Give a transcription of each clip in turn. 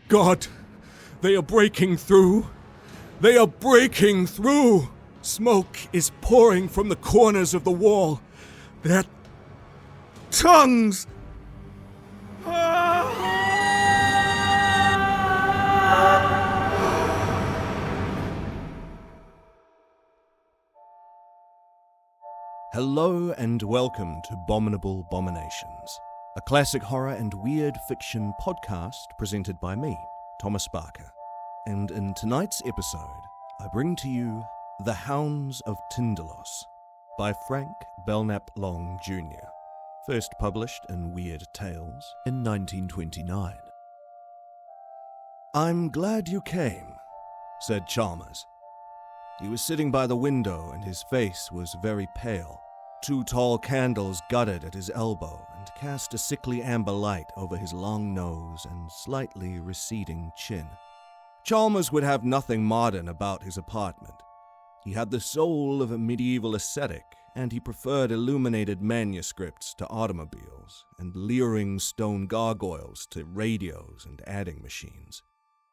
God, they are breaking through. They are breaking through. Smoke is pouring from the corners of the wall. Their tongues. Hello and welcome to Bominable Bominations, a classic horror and weird fiction podcast presented by me, Thomas Barker. And in tonight's episode, I bring to you The Hounds of Tindalos by Frank Belknap Long Jr., first published in Weird Tales in 1929. "I'm glad you came," said Chalmers. He was sitting by the window and his face was very pale. 2 tall candles guttered at his elbow and cast a sickly amber light over his long nose and slightly receding chin. Chalmers would have nothing modern about his apartment. He had the soul of a medieval ascetic, and he preferred illuminated manuscripts to automobiles and leering stone gargoyles to radios and adding machines.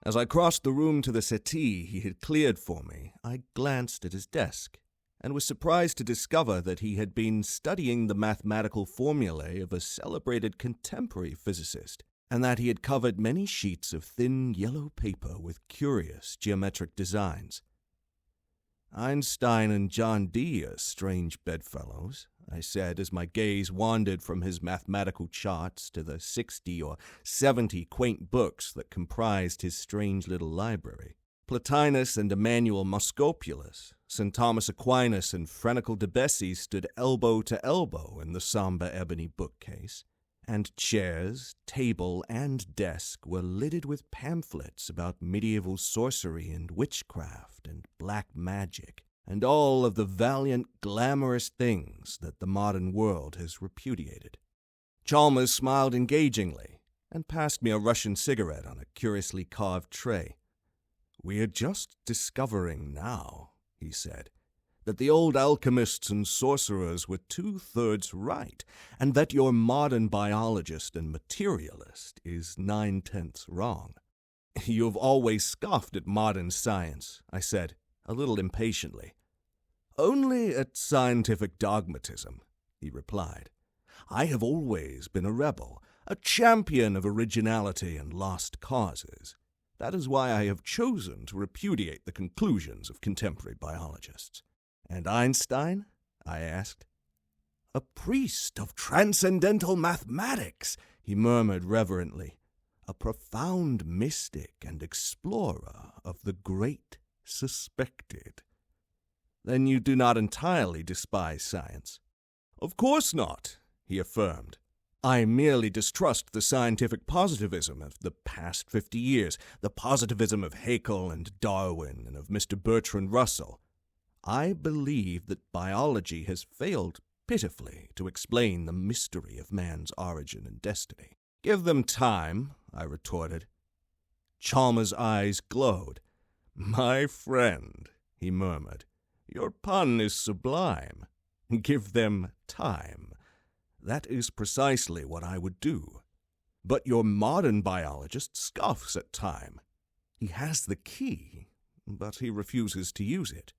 As I crossed the room to the settee he had cleared for me, I glanced at his desk and was surprised to discover that he had been studying the mathematical formulae of a celebrated contemporary physicist, and that he had covered many sheets of thin yellow paper with curious geometric designs. "Einstein and John Dee are strange bedfellows," I said as my gaze wandered from his mathematical charts to the 60 or 70 quaint books that comprised his strange little library. Plotinus and Emmanuel Moscopulus, St. Thomas Aquinas and Frenicle de Bessy stood elbow to elbow in the somber ebony bookcase, and chairs, table, and desk were littered with pamphlets about medieval sorcery and witchcraft and black magic, and all of the valiant, glamorous things that the modern world has repudiated. Chalmers smiled engagingly and passed me a Russian cigarette on a curiously carved tray. "We're just discovering now," he said, "that the old alchemists and sorcerers were 2/3 right, and that your modern biologist and materialist is 9/10 wrong." "You've always scoffed at modern science," I said, a little impatiently. "Only at scientific dogmatism," he replied. "I have always been a rebel, a champion of originality and lost causes. That is why I have chosen to repudiate the conclusions of contemporary biologists." "And Einstein?" I asked. "A priest of transcendental mathematics," he murmured reverently. "A profound mystic and explorer of the great suspected." "Then you do not entirely despise science?" "Of course not," he affirmed. "I merely distrust the scientific positivism of the past 50 years, the positivism of Haeckel and Darwin and of Mr. Bertrand Russell. I believe that biology has failed pitifully to explain the mystery of man's origin and destiny." "Give them time," I retorted. Chalmers' eyes glowed. "My friend," he murmured, "your pun is sublime. Give them time. That is precisely what I would do. But your modern biologist scoffs at time. He has the key, but he refuses to use it.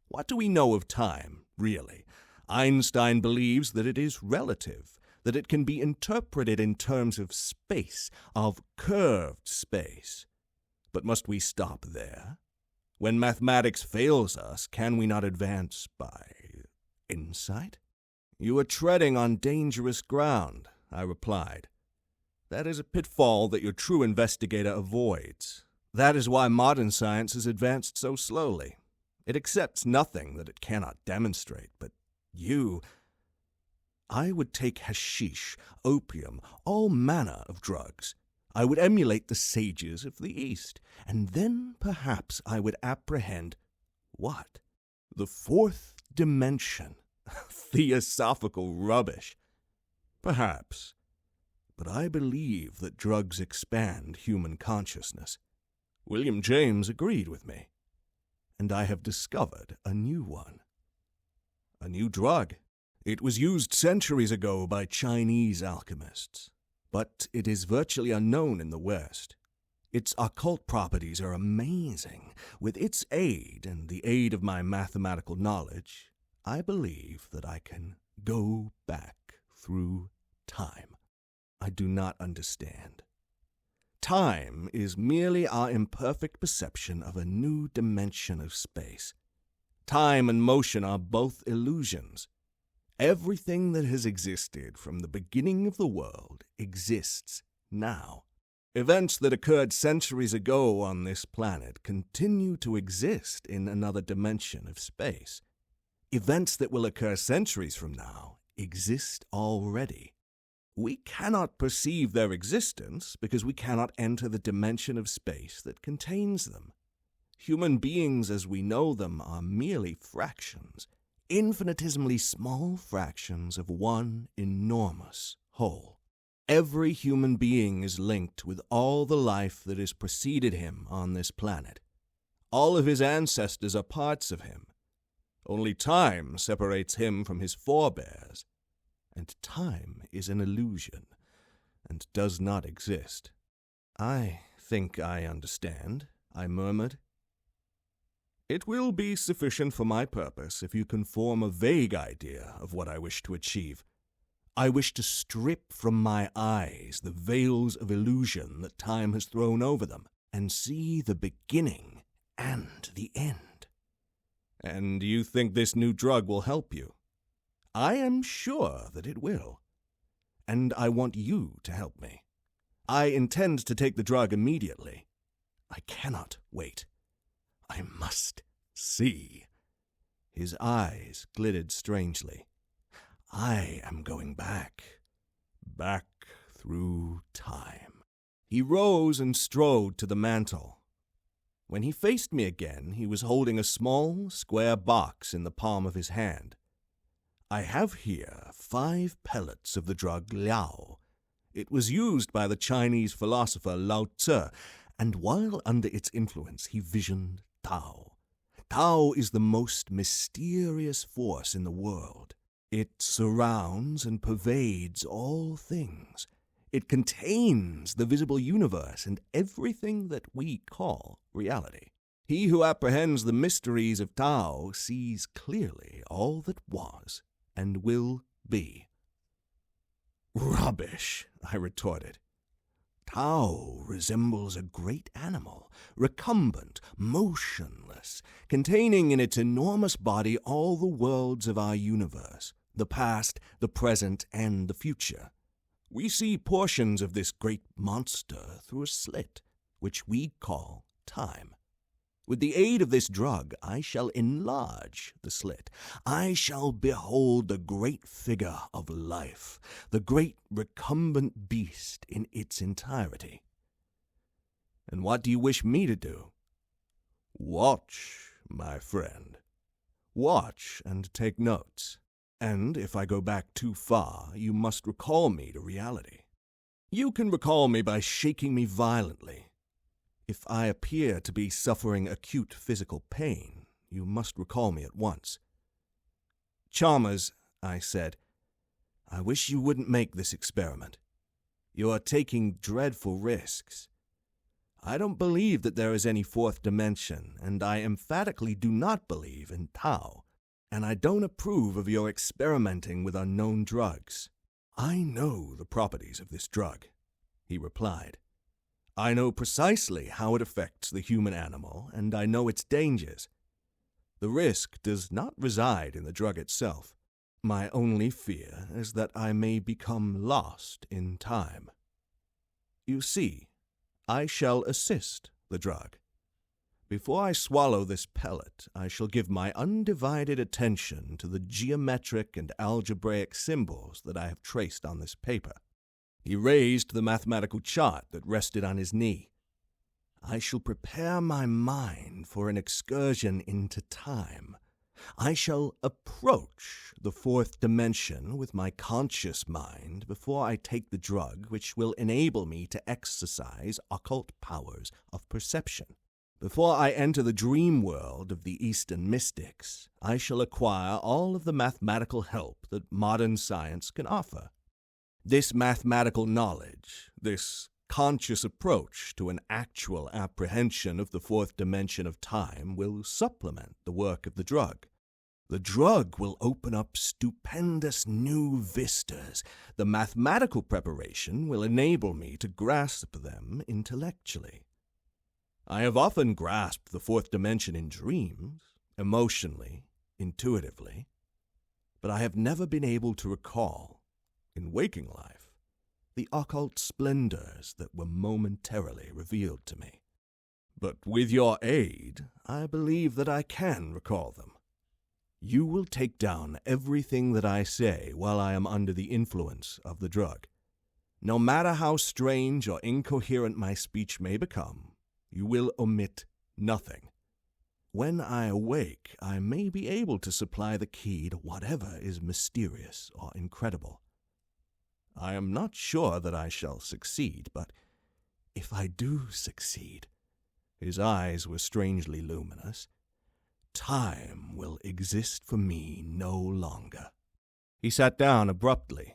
What do we know of time, really? Einstein believes that it is relative, that it can be interpreted in terms of space, of curved space. But must we stop there? When mathematics fails us, can we not advance by insight?" "You are treading on dangerous ground," I replied. "That is a pitfall that your true investigator avoids. That is why modern science has advanced so slowly. It accepts nothing that it cannot demonstrate, but you—" "I would take hashish, opium, all manner of drugs. I would emulate the sages of the East, and then perhaps I would apprehend—" "What?" "The fourth dimension." "Theosophical rubbish." "Perhaps. But I believe that drugs expand human consciousness. William James agreed with me. And I have discovered a new one." "A new drug?" "It was used centuries ago by Chinese alchemists, but it is virtually unknown in the West. Its occult properties are amazing. With its aid and the aid of my mathematical knowledge, I believe that I can go back through time. I do not understand. Time is merely our imperfect perception of a new dimension of space. Time and motion are both illusions. Everything that has existed from the beginning of the world exists now. Events that occurred centuries ago on this planet continue to exist in another dimension of space. Events that will occur centuries from now exist already. We cannot perceive their existence because we cannot enter the dimension of space that contains them. Human beings as we know them are merely fractions, infinitesimally small fractions of one enormous whole. Every human being is linked with all the life that has preceded him on this planet. All of his ancestors are parts of him. Only time separates him from his forebears. And time is an illusion, and does not exist. I think I understand, I murmured. It will be sufficient for my purpose if you can form a vague idea of what I wish to achieve. I wish to strip from my eyes the veils of illusion that time has thrown over them, and see the beginning and the end. And you think this new drug will help you? I am sure that it will. And I want you to help me. I intend to take the drug immediately. I cannot wait. I must see. His eyes glittered strangely. I am going back through time. He rose and strode to the mantel. When he faced me again, he was holding a small, square box in the palm of his hand. I have here 5 pellets of the drug Liao. It was used by the Chinese philosopher Lao Tzu, and while under its influence he visioned Tao. Tao is the most mysterious force in the world. It surrounds and pervades all things. It contains the visible universe and everything that we call reality. He who apprehends the mysteries of Tao sees clearly all that was and will be. Rubbish, I retorted. Tao resembles a great animal, recumbent, motionless, containing in its enormous body all the worlds of our universe, the past, the present, and the future. We see portions of this great monster through a slit, which we call time. With the aid of this drug, I shall enlarge the slit. I shall behold the great figure of life, the great recumbent beast in its entirety. And what do you wish me to do? Watch, my friend. Watch and take notes. And if I go back too far, you must recall me to reality. You can recall me by shaking me violently. If I appear to be suffering acute physical pain, you must recall me at once. Chalmers, I said, I wish you wouldn't make this experiment. You are taking dreadful risks. I don't believe that there is any 4th dimension, and I emphatically do not believe in Tao, and I don't approve of your experimenting with unknown drugs. I know the properties of this drug, he replied. I know precisely how it affects the human animal, and I know its dangers. The risk does not reside in the drug itself. My only fear is that I may become lost in time. You see, I shall assist the drug. Before I swallow this pellet, I shall give my undivided attention to the geometric and algebraic symbols that I have traced on this paper. He raised the mathematical chart that rested on his knee. I shall prepare my mind for an excursion into time. I shall approach the 4th dimension with my conscious mind before I take the drug which will enable me to exercise occult powers of perception. Before I enter the dream world of the Eastern mystics, I shall acquire all of the mathematical help that modern science can offer. This mathematical knowledge, this conscious approach to an actual apprehension of the fourth dimension of time will supplement the work of the drug. The drug will open up stupendous new vistas. The mathematical preparation will enable me to grasp them intellectually. I have often grasped the fourth dimension in dreams, emotionally, intuitively, but I have never been able to recall, in waking life, the occult splendors that were momentarily revealed to me. But with your aid, I believe that I can recall them. You will take down everything that I say while I am under the influence of the drug. No matter how strange or incoherent my speech may become, you will omit nothing. When I awake, I may be able to supply the key to whatever is mysterious or incredible. I am not sure that I shall succeed, but if I do succeed, his eyes were strangely luminous, time will exist for me no longer. He sat down abruptly.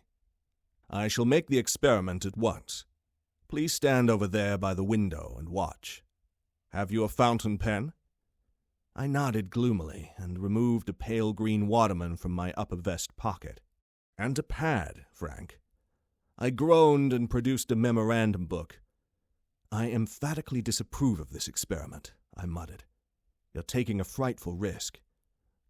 I shall make the experiment at once. Please stand over there by the window and watch. Have you a fountain pen? I nodded gloomily and removed a pale green Waterman from my upper vest pocket. And a pad, Frank. I groaned and produced a memorandum book. I emphatically disapprove of this experiment, I muttered. You're taking a frightful risk.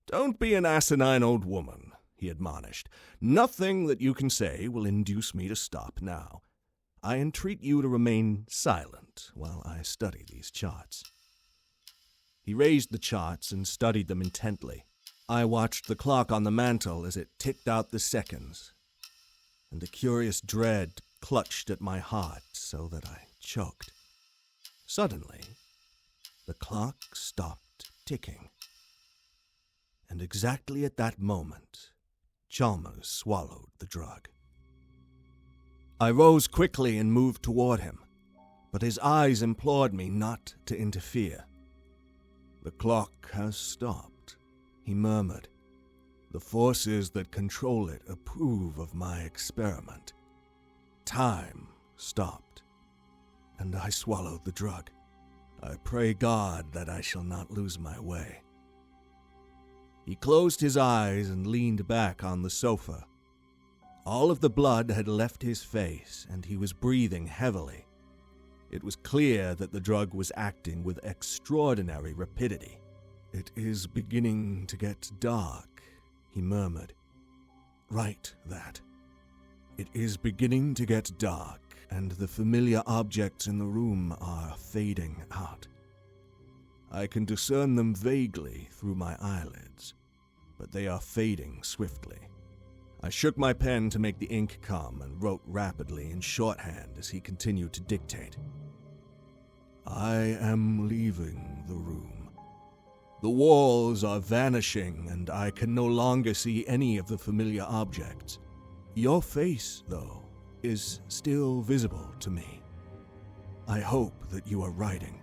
Don't be an asinine old woman, he admonished. Nothing that you can say will induce me to stop now. I entreat you to remain silent while I study these charts. He raised the charts and studied them intently. I watched the clock on the mantel as it ticked out the seconds, and a curious dread clutched at my heart so that I choked. Suddenly, the clock stopped ticking, and exactly at that moment, Chalmers swallowed the drug. I rose quickly and moved toward him, but his eyes implored me not to interfere. The clock has stopped, he murmured. The forces that control it approve of my experiment. Time stopped, and I swallowed the drug. I pray God that I shall not lose my way. He closed his eyes and leaned back on the sofa. All of the blood had left his face, and he was breathing heavily. It was clear that the drug was acting with extraordinary rapidity. It is beginning to get dark, he murmured. Write that. It is beginning to get dark, and the familiar objects in the room are fading out. I can discern them vaguely through my eyelids, but they are fading swiftly. I shook my pen to make the ink come and wrote rapidly in shorthand as he continued to dictate. I am leaving the room. The walls are vanishing, and I can no longer see any of the familiar objects. Your face, though, is still visible to me. I hope that you are writing.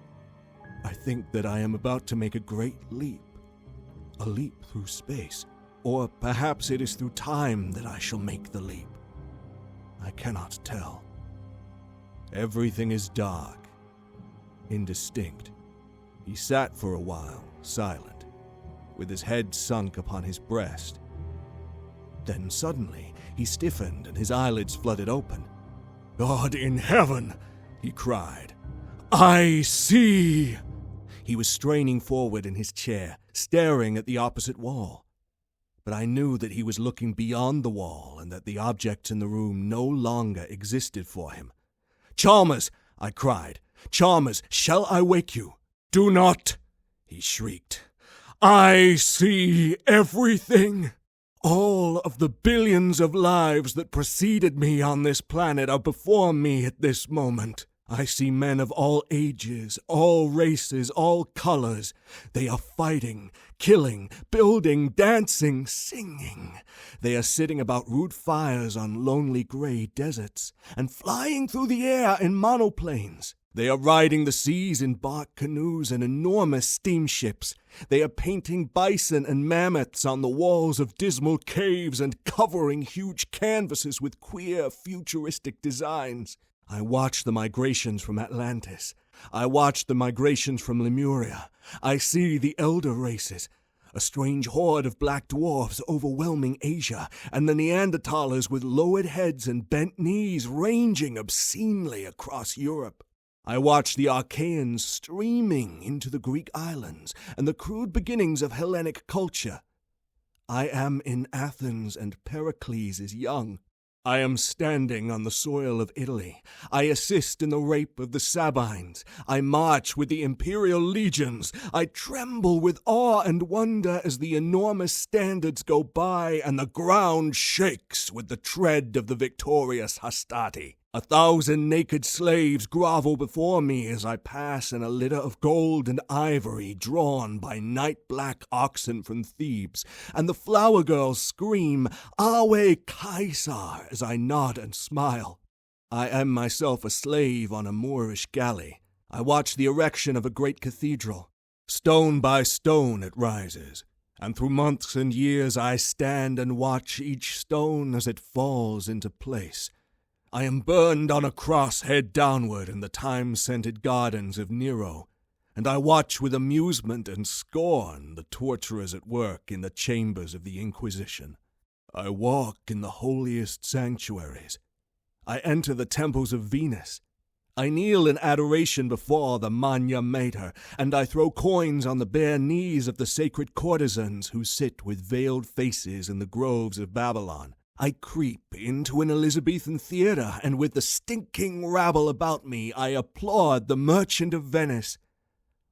I think that I am about to make a great leap. A leap through space. Or perhaps it is through time that I shall make the leap. I cannot tell. Everything is dark, indistinct. He sat for a while, silent, with his head sunk upon his breast. Then suddenly he stiffened and his eyelids flooded open. God in heaven, he cried. I see! He was straining forward in his chair, staring at the opposite wall. But I knew that he was looking beyond the wall and that the objects in the room no longer existed for him. Chalmers, I cried. Chalmers, shall I wake you? Do not, he shrieked. I see everything. All of the billions of lives that preceded me on this planet are before me at this moment. I see men of all ages, all races, all colors. They are fighting, killing, building, dancing, singing. They are sitting about rude fires on lonely gray deserts and flying through the air in monoplanes. They are riding the seas in bark canoes and enormous steamships. They are painting bison and mammoths on the walls of dismal caves and covering huge canvases with queer, futuristic designs. I watch the migrations from Atlantis. I watch the migrations from Lemuria. I see the elder races, a strange horde of black dwarfs overwhelming Asia, and the Neanderthalers with lowered heads and bent knees ranging obscenely across Europe. I watch the Archaeans streaming into the Greek islands and the crude beginnings of Hellenic culture. I am in Athens and Pericles is young. I am standing on the soil of Italy. I assist in the rape of the Sabines. I march with the imperial legions. I tremble with awe and wonder as the enormous standards go by and the ground shakes with the tread of the victorious Hastati. 1,000 naked slaves grovel before me as I pass in a litter of gold and ivory drawn by night-black oxen from Thebes, and the flower girls scream, Ave Caesar, as I nod and smile. I am myself a slave on a Moorish galley. I watch the erection of a great cathedral. Stone by stone it rises, and through months and years I stand and watch each stone as it falls into place. I am burned on a cross head downward in the time-scented gardens of Nero, and I watch with amusement and scorn the torturers at work in the chambers of the Inquisition. I walk in the holiest sanctuaries. I enter the temples of Venus. I kneel in adoration before the Magna Mater, and I throw coins on the bare knees of the sacred courtesans who sit with veiled faces in the groves of Babylon. I creep into an Elizabethan theater, and with the stinking rabble about me, I applaud the Merchant of Venice.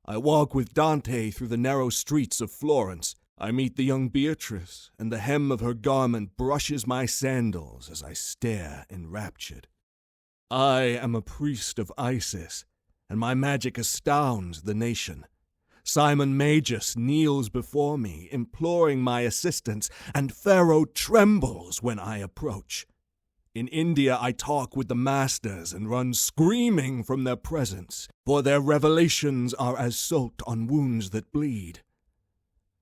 I walk with Dante through the narrow streets of Florence. I meet the young Beatrice, and the hem of her garment brushes my sandals as I stare enraptured. I am a priest of Isis, and my magic astounds the nation. Simon Magus kneels before me, imploring my assistance, and Pharaoh trembles when I approach. In India I talk with the masters and run screaming from their presence, for their revelations are as salt on wounds that bleed.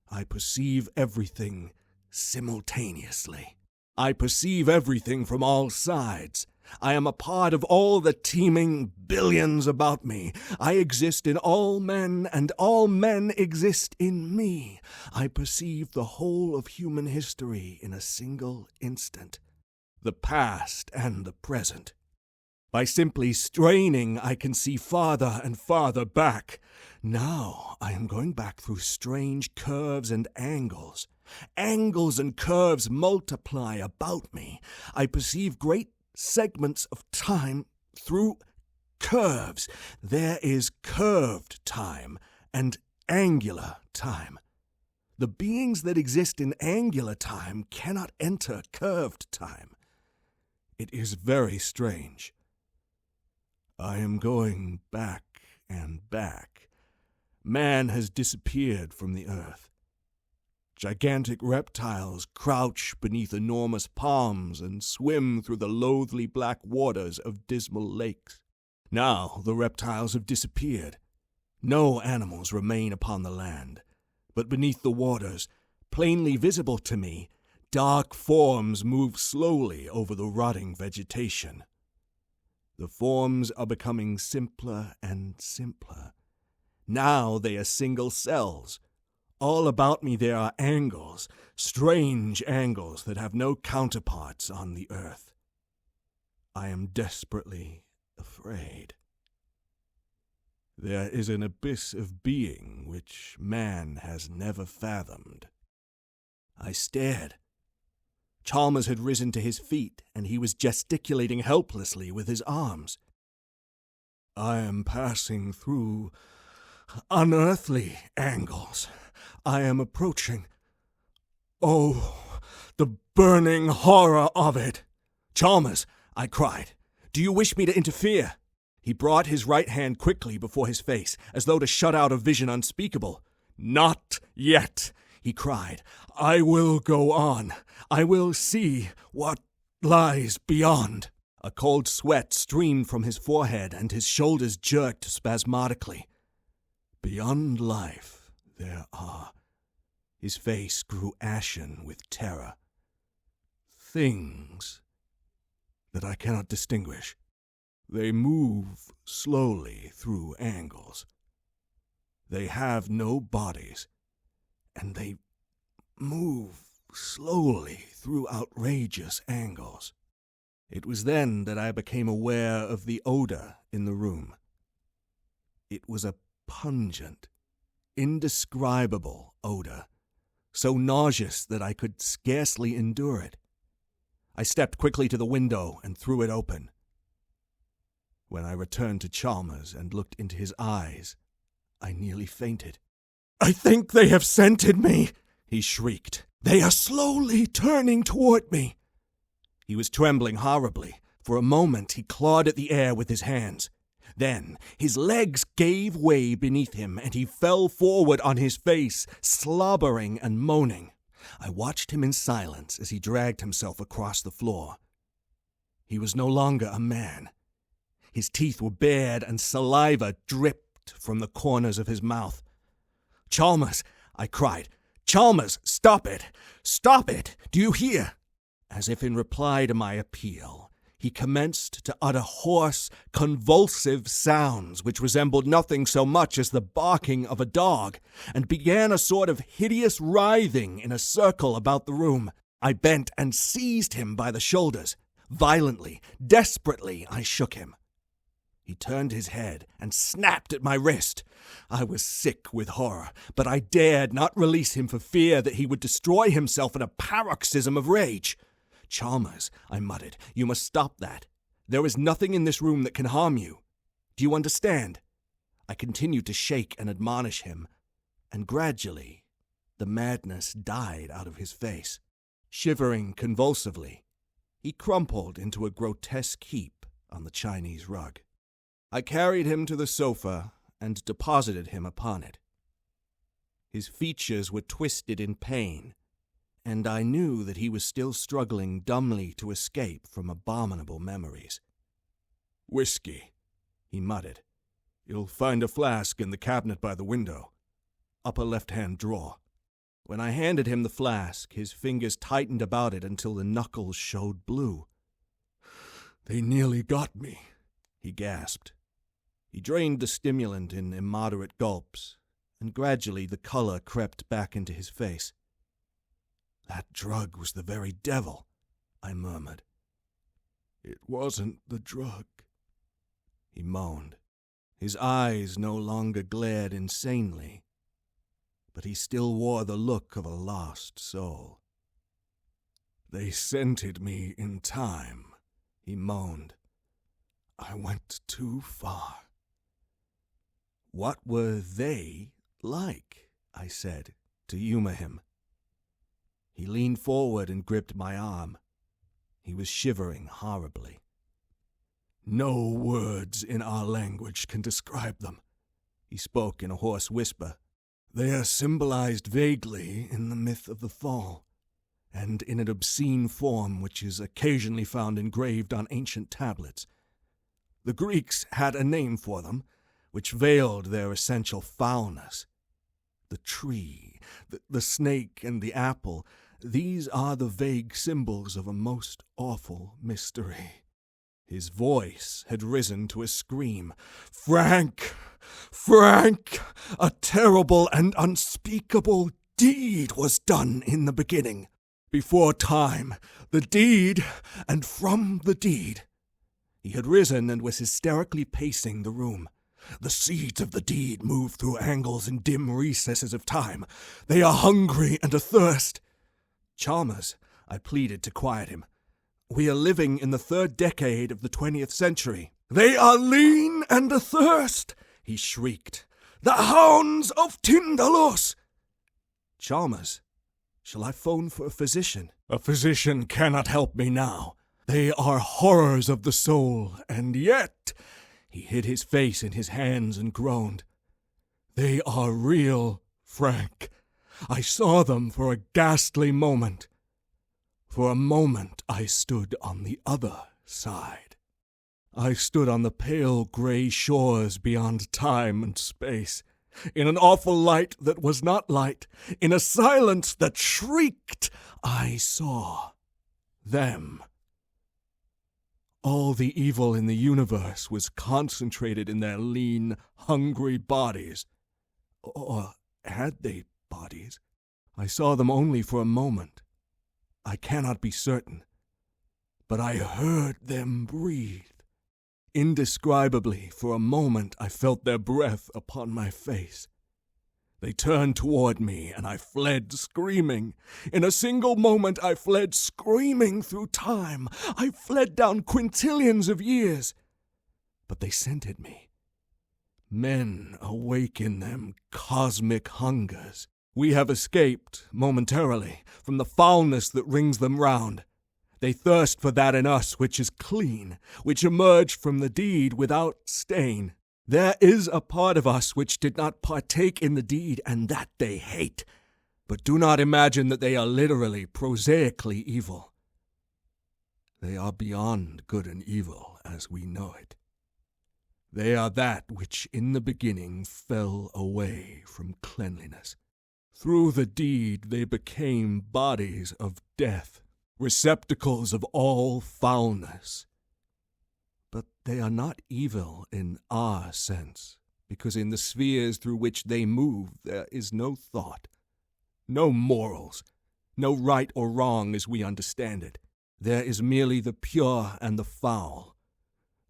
I perceive everything simultaneously. I perceive everything from all sides. I am a part of all the teeming billions about me. I exist in all men, and all men exist in me. I perceive the whole of human history in a single instant, the past and the present. By simply straining, I can see farther and farther back. Now I am going back through strange curves and angles. Angles and curves multiply about me. I perceive great segments of time through curves. There is curved time and angular time. The beings that exist in angular time cannot enter curved time. It is very strange. I am going back and back. Man has disappeared from the earth. Gigantic reptiles crouch beneath enormous palms and swim through the loathly black waters of dismal lakes. Now the reptiles have disappeared. No animals remain upon the land, but beneath the waters, plainly visible to me, dark forms move slowly over the rotting vegetation. The forms are becoming simpler and simpler. Now they are single cells. All about me there are angles, strange angles that have no counterparts on the earth. I am desperately afraid. There is an abyss of being which man has never fathomed. I stared. Chalmers had risen to his feet, and he was gesticulating helplessly with his arms. I am passing through unearthly angles. I am approaching. Oh, the burning horror of it! Chalmers, I cried, do you wish me to interfere? He brought his right hand quickly before his face, as though to shut out a vision unspeakable. Not yet, he cried. I will go on. I will see what lies beyond. A cold sweat streamed from his forehead, and his shoulders jerked spasmodically. Beyond life there are. His face grew ashen with terror. Things that I cannot distinguish. They move slowly through angles. They have no bodies, and they move slowly through outrageous angles. It was then that I became aware of the odor in the room. It was a pungent, indescribable odor, so nauseous that I could scarcely endure it. I stepped quickly to the window and threw it open. When I returned to Chalmers and looked into his eyes, I nearly fainted. "I think they have scented me," he shrieked. "They are slowly turning toward me." He was trembling horribly. For a moment he clawed at the air with his hands. Then his legs gave way beneath him, and he fell forward on his face, slobbering and moaning. I watched him in silence as he dragged himself across the floor. He was no longer a man. His teeth were bared and saliva dripped from the corners of his mouth. "Chalmers," I cried. "Chalmers, stop it! Stop it! Do you hear?" As if in reply to my appeal, he commenced to utter hoarse, convulsive sounds which resembled nothing so much as the barking of a dog, and began a sort of hideous writhing in a circle about the room. I bent and seized him by the shoulders. Violently, desperately, I shook him. He turned his head and snapped at my wrist. I was sick with horror, but I dared not release him for fear that he would destroy himself in a paroxysm of rage. "Chalmers," I muttered, "you must stop that. There is nothing in this room that can harm you. Do you understand?" I continued to shake and admonish him, and gradually the madness died out of his face. Shivering convulsively, he crumpled into a grotesque heap on the Chinese rug. I carried him to the sofa and deposited him upon it. His features were twisted in pain, and I knew that he was still struggling dumbly to escape from abominable memories. "Whiskey," he muttered. "You'll find a flask in the cabinet by the window. Upper left-hand drawer." When I handed him the flask, his fingers tightened about it until the knuckles showed blue. "They nearly got me," he gasped. He drained the stimulant in immoderate gulps, and gradually the color crept back into his face. "That drug was the very devil," I murmured. "It wasn't the drug," he moaned. His eyes no longer glared insanely, but he still wore the look of a lost soul. "They scented me in time," he moaned. "I went too far." "What were they like?" I said, to humor him. He leaned forward and gripped my arm. He was shivering horribly. "No words in our language can describe them," he spoke in a hoarse whisper. "They are symbolized vaguely in the myth of the fall, and in an obscene form which is occasionally found engraved on ancient tablets. The Greeks had a name for them, which veiled their essential foulness. The tree, the snake, and the apple, these are the vague symbols of a most awful mystery." His voice had risen to a scream. "Frank! Frank! A terrible and unspeakable deed was done in the beginning. Before time, the deed, and from the deed." He had risen and was hysterically pacing the room. "The seeds of the deed move through angles and dim recesses of time. They are hungry and athirst." "Chalmers," I pleaded to quiet him. "We are living in the 3rd decade of the 20th century." "They are lean and athirst," he shrieked. "The hounds of Tindalos!" "Chalmers, shall I phone for a physician?" "A physician cannot help me now. They are horrors of the soul, and yet—" He hid his face in his hands and groaned. "They are real, Frank. I saw them for a ghastly moment. For a moment I stood on the other side. I stood on the pale gray shores beyond time and space, in an awful light that was not light, in a silence that shrieked. I saw them. All the evil in the universe was concentrated in their lean, hungry bodies. Or had they bodies? I saw them only for a moment. I cannot be certain. But I heard them breathe. Indescribably, for a moment I felt their breath upon my face. They turned toward me, and I fled screaming. In a single moment I fled screaming through time. I fled down quintillions of years. But they scented me. Men awake in them cosmic hungers. We have escaped, momentarily, from the foulness that rings them round. They thirst for that in us which is clean, which emerged from the deed without stain. There is a part of us which did not partake in the deed, and that they hate. But do not imagine that they are literally, prosaically evil. They are beyond good and evil as we know it. They are that which in the beginning fell away from cleanliness. Through the deed they became bodies of death, receptacles of all foulness. But they are not evil in our sense, because in the spheres through which they move there is no thought, no morals, no right or wrong as we understand it. There is merely the pure and the foul.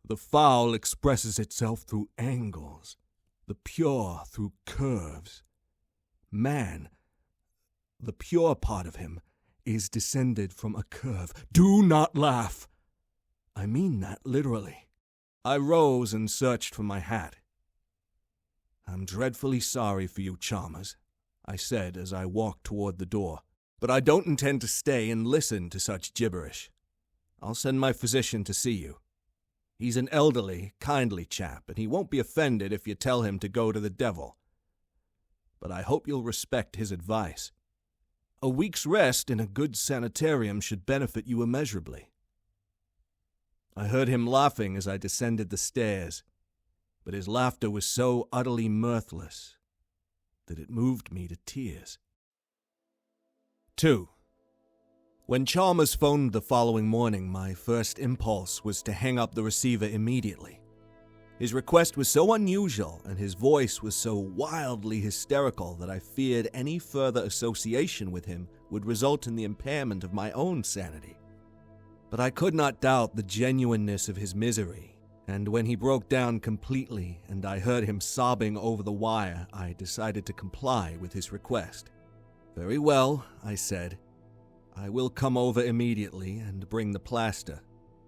The foul expresses itself through angles, the pure through curves. Man, the pure part of him, is descended from a curve. Do not laugh. I mean that literally. I rose and searched for my hat. I'm dreadfully sorry for you, Chalmers, I said as I walked toward the door, but I don't intend to stay and listen to such gibberish. I'll send my physician to see you. He's an elderly, kindly chap, and he won't be offended if you tell him to go to the devil. But I hope you'll respect his advice. A week's rest in a good sanitarium should benefit you immeasurably. I heard him laughing as I descended the stairs, but his laughter was so utterly mirthless that it moved me to tears. 2. When Chalmers phoned the following morning, my first impulse was to hang up the receiver immediately. His request was so unusual and his voice was so wildly hysterical that I feared any further association with him would result in the impairment of my own sanity. But I could not doubt the genuineness of his misery, and when he broke down completely and I heard him sobbing over the wire, I decided to comply with his request. Very well, I said. I will come over immediately and bring the plaster.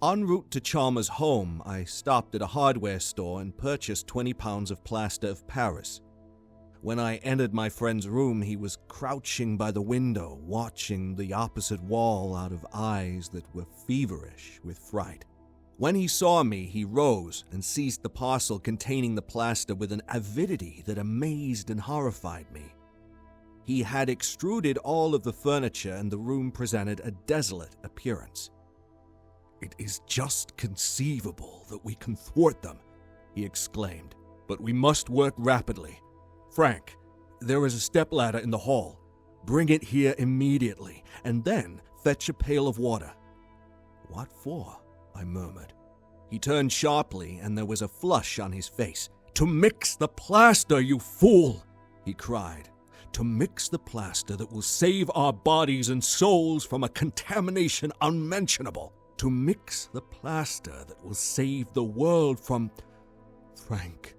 En route to Chalmers' home, I stopped at a hardware store and purchased 20 pounds of plaster of Paris. When I entered my friend's room, he was crouching by the window, watching the opposite wall out of eyes that were feverish with fright. When he saw me, he rose and seized the parcel containing the plaster with an avidity that amazed and horrified me. He had extruded all of the furniture, and the room presented a desolate appearance. "It is just conceivable that we can thwart them," he exclaimed, "but we must work rapidly. Frank, there is a stepladder in the hall. Bring it here immediately, and then fetch a pail of water." "What for?" I murmured. He turned sharply, and there was a flush on his face. "To mix the plaster, you fool!" he cried. "To mix the plaster that will save our bodies and souls from a contamination unmentionable. To mix the plaster that will save the world from... Frank,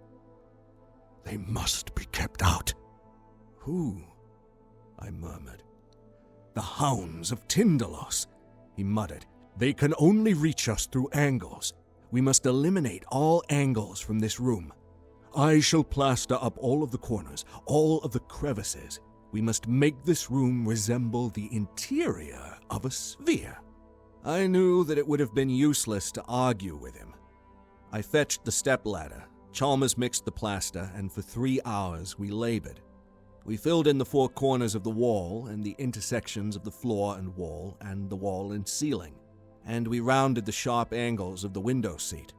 they must be kept out." "Who?" I murmured. "The Hounds of Tindalos," he muttered. "They can only reach us through angles. We must eliminate all angles from this room. I shall plaster up all of the corners, all of the crevices. We must make this room resemble the interior of a sphere." I knew that it would have been useless to argue with him. I fetched the stepladder. Chalmers mixed the plaster, and for 3 hours we labored. We filled in the 4 corners of the wall and the intersections of the floor and the wall and ceiling, and we rounded the sharp angles of the window seat.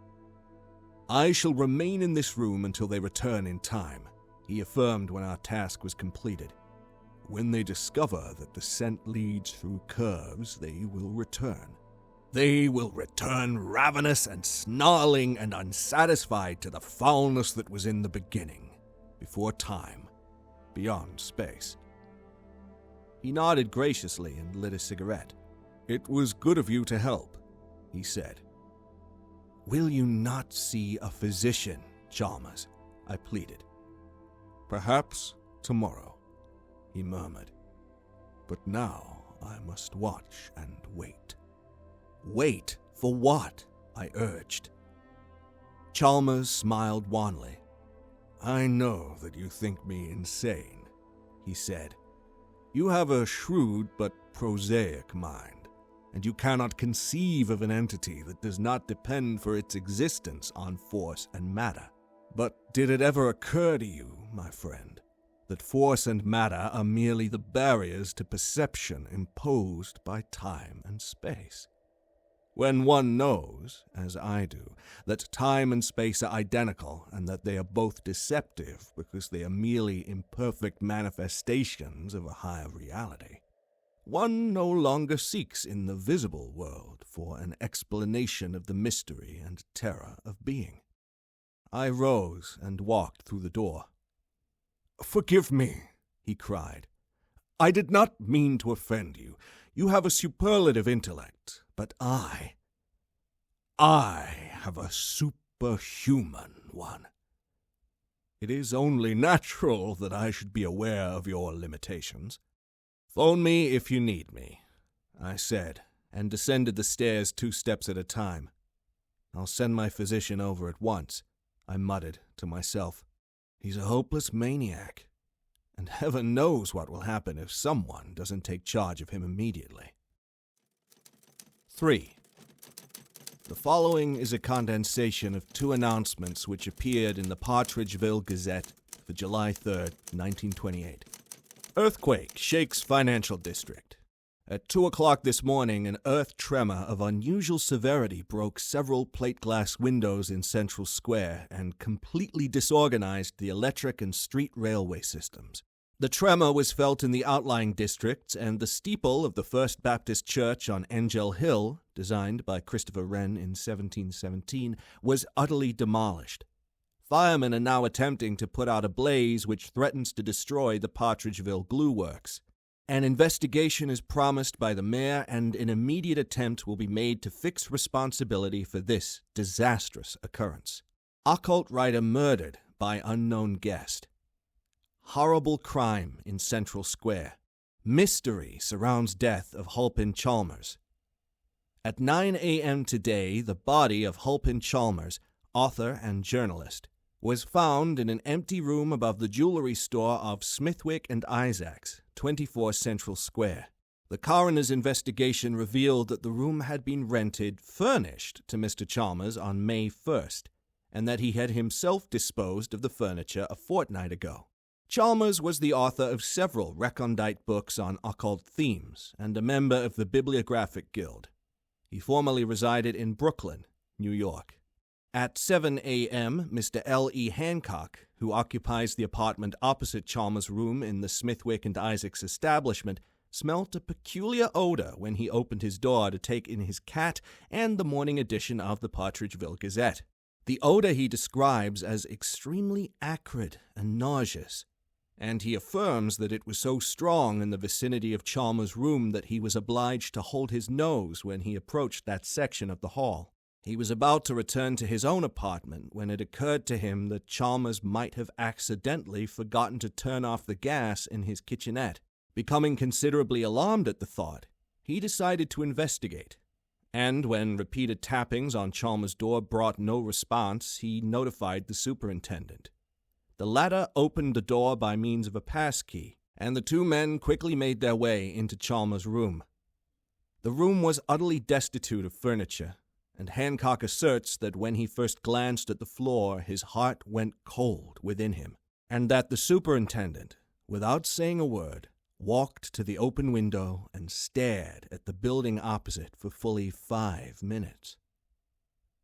"I shall remain in this room until they return in time," he affirmed when our task was completed. "When they discover that the scent leads through curves, they will return. They will return ravenous and snarling and unsatisfied to the foulness that was in the beginning, before time, beyond space. He nodded graciously and lit a cigarette. "It was good of you to help," he said. "Will you not see a physician, Chalmers?" I pleaded. "Perhaps tomorrow," he murmured. "But now I must watch and wait." "Wait for what?" I urged. Chalmers smiled wanly. "I know that you think me insane," he said. "You have a shrewd but prosaic mind, and you cannot conceive of an entity that does not depend for its existence on force and matter. But did it ever occur to you, my friend, that force and matter are merely the barriers to perception imposed by time and space? When one knows, as I do, that time and space are identical and that they are both deceptive because they are merely imperfect manifestations of a higher reality, one no longer seeks in the visible world for an explanation of the mystery and terror of being. I rose and walked through the door. "Forgive me," he cried. "I did not mean to offend you. You have a superlative intellect, but I have a superhuman one. It is only natural that I should be aware of your limitations. Phone me if you need me," I said, and descended the stairs 2 steps at a time. "I'll send my physician over at once," I muttered to myself. "He's a hopeless maniac, and heaven knows what will happen if someone doesn't take charge of him immediately." 3. The following is a condensation of 2 announcements which appeared in the Partridgeville Gazette for July 3, 1928. Earthquake shakes financial district. At 2 o'clock this morning, an earth tremor of unusual severity broke several plate glass windows in Central Square and completely disorganized the electric and street railway systems. The tremor was felt in the outlying districts, and the steeple of the First Baptist Church on Angel Hill, designed by Christopher Wren in 1717, was utterly demolished. Firemen are now attempting to put out a blaze which threatens to destroy the Partridgeville glue works. An investigation is promised by the mayor, and an immediate attempt will be made to fix responsibility for this disastrous occurrence. Occult writer murdered by unknown guest. Horrible crime in Central Square. Mystery surrounds death of Halpin Chalmers. At 9 a.m. today, the body of Halpin Chalmers, author and journalist, was found in an empty room above the jewelry store of Smithwick and Isaacs, 24 Central Square. The coroner's investigation revealed that the room had been rented, furnished to Mr. Chalmers on May 1st, and that he had himself disposed of the furniture a fortnight ago. Chalmers was the author of several recondite books on occult themes and a member of the Bibliographic Guild. He formerly resided in Brooklyn, New York. At 7 a.m., Mr. L.E. Hancock, who occupies the apartment opposite Chalmers' room in the Smithwick and Isaacs establishment, smelt a peculiar odor when he opened his door to take in his cat and the morning edition of the Partridgeville Gazette. The odor he describes as extremely acrid and nauseous, and he affirms that it was so strong in the vicinity of Chalmers' room that he was obliged to hold his nose when he approached that section of the hall. He was about to return to his own apartment when it occurred to him that Chalmers might have accidentally forgotten to turn off the gas in his kitchenette. Becoming considerably alarmed at the thought, he decided to investigate, and when repeated tappings on Chalmers' door brought no response, he notified the superintendent. The latter opened the door by means of a passkey, and the 2 men quickly made their way into Chalmers' room. The room was utterly destitute of furniture, and Hancock asserts that when he first glanced at the floor, his heart went cold within him, and that the superintendent, without saying a word, walked to the open window and stared at the building opposite for fully 5 minutes.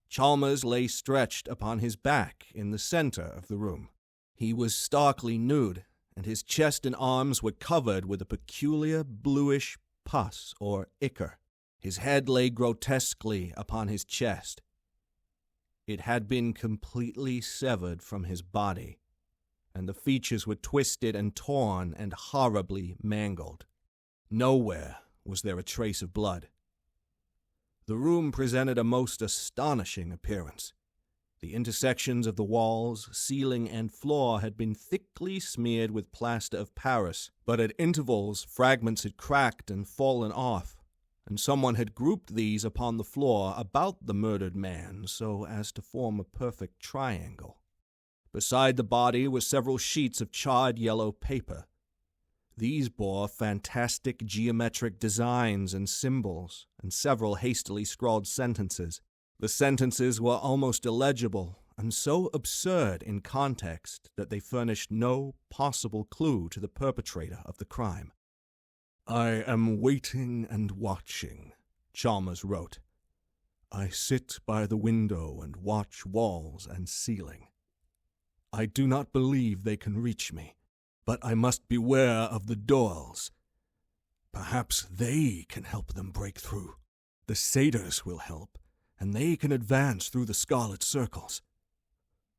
Chalmers lay stretched upon his back in the center of the room. He was starkly nude, and his chest and arms were covered with a peculiar bluish pus or ichor. His head lay grotesquely upon his chest. It had been completely severed from his body, and the features were twisted and torn and horribly mangled. Nowhere was there a trace of blood. The room presented a most astonishing appearance. The intersections of the walls, ceiling, and floor had been thickly smeared with plaster of Paris, but at intervals fragments had cracked and fallen off, and someone had grouped these upon the floor about the murdered man so as to form a perfect triangle. Beside the body were several sheets of charred yellow paper. These bore fantastic geometric designs and symbols, and several hastily scrawled sentences. The sentences were almost illegible, and so absurd in context that they furnished no possible clue to the perpetrator of the crime. "I am waiting and watching," Chalmers wrote. "I sit by the window and watch walls and ceiling. I do not believe they can reach me, but I must beware of the doors. Perhaps they can help them break through. The satyrs will help, and they can advance through the scarlet circles.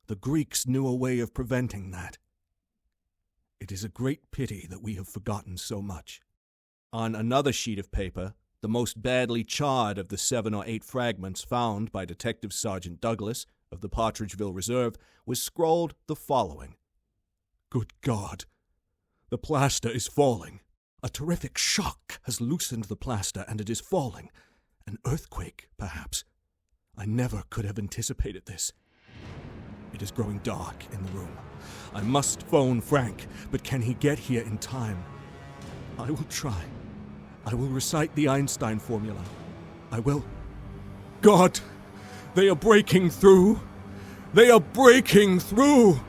The Greeks knew a way of preventing that. It is a great pity that we have forgotten so much." On another sheet of paper, the most badly charred of the 7 or 8 fragments found by Detective Sergeant Douglas of the Partridgeville Reserve, was scrawled the following: "Good God! The plaster is falling. A terrific shock has loosened the plaster, and it is falling. An earthquake, perhaps. I never could have anticipated this. It is growing dark in the room. I must phone Frank, but can he get here in time? I will try. I will recite the Einstein formula. I will. God! They are breaking through! They are breaking through!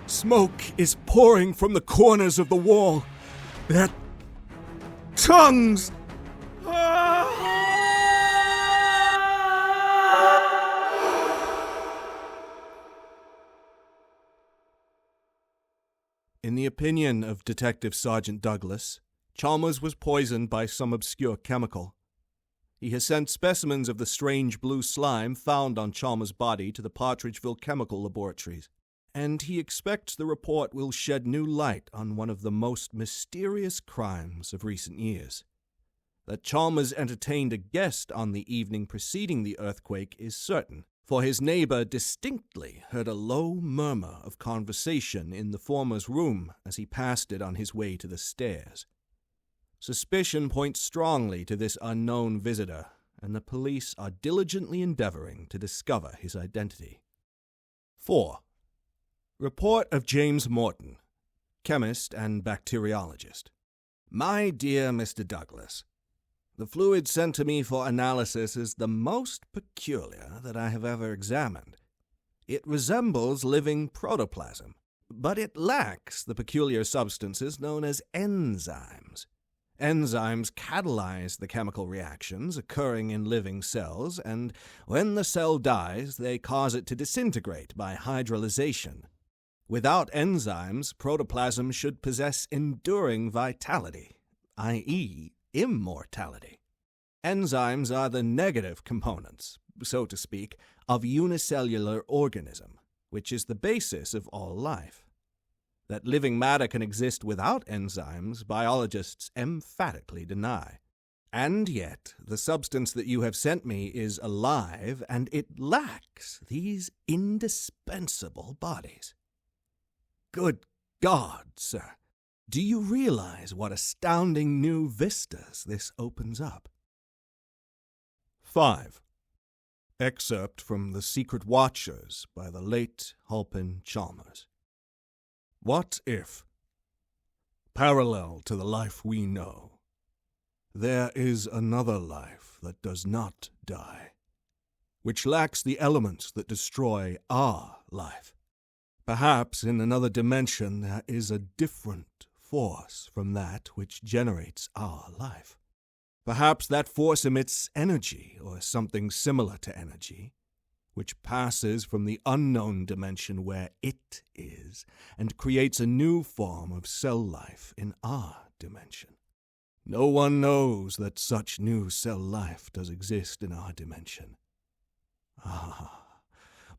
Smoke is pouring from the corners of the wall. Their tongues! In the opinion of Detective Sergeant Douglas, Chalmers was poisoned by some obscure chemical. He has sent specimens of the strange blue slime found on Chalmers' body to the Partridgeville Chemical Laboratories, and he expects the report will shed new light on one of the most mysterious crimes of recent years. That Chalmers entertained a guest on the evening preceding the earthquake is certain, for his neighbor distinctly heard a low murmur of conversation in the former's room as he passed it on his way to the stairs. Suspicion points strongly to this unknown visitor, and the police are diligently endeavoring to discover his identity. 4. Report of James Morton, chemist and bacteriologist. My dear Mr. Douglas, the fluid sent to me for analysis is the most peculiar that I have ever examined. It resembles living protoplasm, but it lacks the peculiar substances known as enzymes. Enzymes catalyze the chemical reactions occurring in living cells, and when the cell dies, they cause it to disintegrate by hydrolyzation. Without enzymes, protoplasm should possess enduring vitality, i.e., immortality. Enzymes are the negative components, so to speak, of unicellular organism, which is the basis of all life. That living matter can exist without enzymes, biologists emphatically deny. And yet, the substance that you have sent me is alive, and it lacks these indispensable bodies. Good God, sir! Do you realize what astounding new vistas this opens up? 5. Excerpt from The Secret Watchers by the late Halpin Chalmers. What if, parallel to the life we know, there is another life that does not die, which lacks the elements that destroy our life? Perhaps in another dimension there is a different force from that which generates our life. Perhaps that force emits energy or something similar to energy, which passes from the unknown dimension where it is and creates a new form of cell life in our dimension. No one knows that such new cell life does exist in our dimension.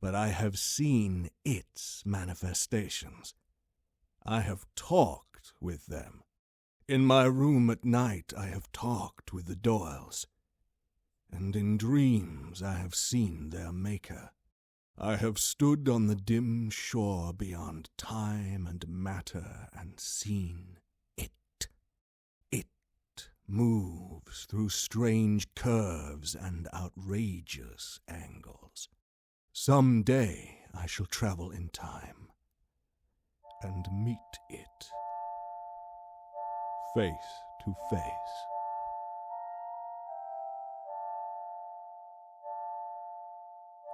But I have seen its manifestations. I have talked with them. In my room at night I have talked with the Doyles, and in dreams I have seen their maker. I have stood on the dim shore beyond time and matter and seen it. It moves through strange curves and outrageous angles. Some day I shall travel in time and meet it face to face.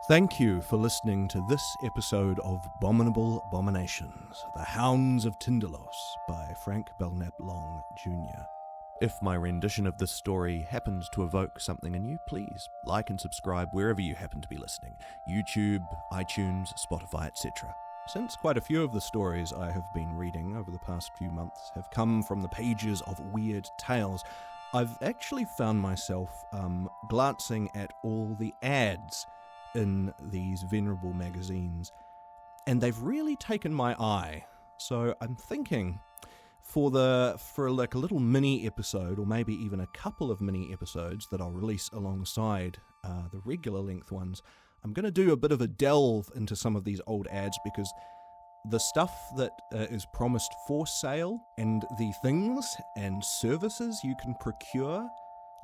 Thank you for listening to this episode of Bominable Bominations, The Hounds of Tindalos by Frank Belknap Long Jr. If my rendition of this story happens to evoke something in you, please like and subscribe wherever you happen to be listening. YouTube, iTunes, Spotify, etc. Since quite a few of the stories I have been reading over the past few months have come from the pages of Weird Tales, I've actually found myself glancing at all the ads in these venerable magazines, and they've really taken my eye. So I'm thinking for like a little mini episode, or maybe even a couple of mini episodes that I'll release alongside the regular length ones, I'm going to do a bit of a delve into some of these old ads, because the stuff that is promised for sale, and the things and services you can procure,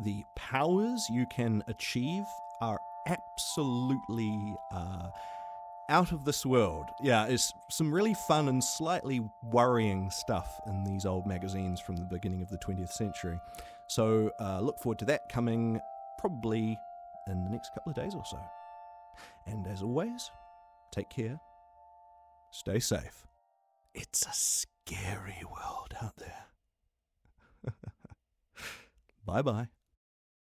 the powers you can achieve, are absolutely out of this world. Yeah, it's some really fun and slightly worrying stuff in these old magazines from the beginning of the 20th century. So look forward to that coming probably in the next couple of days or so. And as always, take care, stay safe. It's a scary world out there. Bye-bye.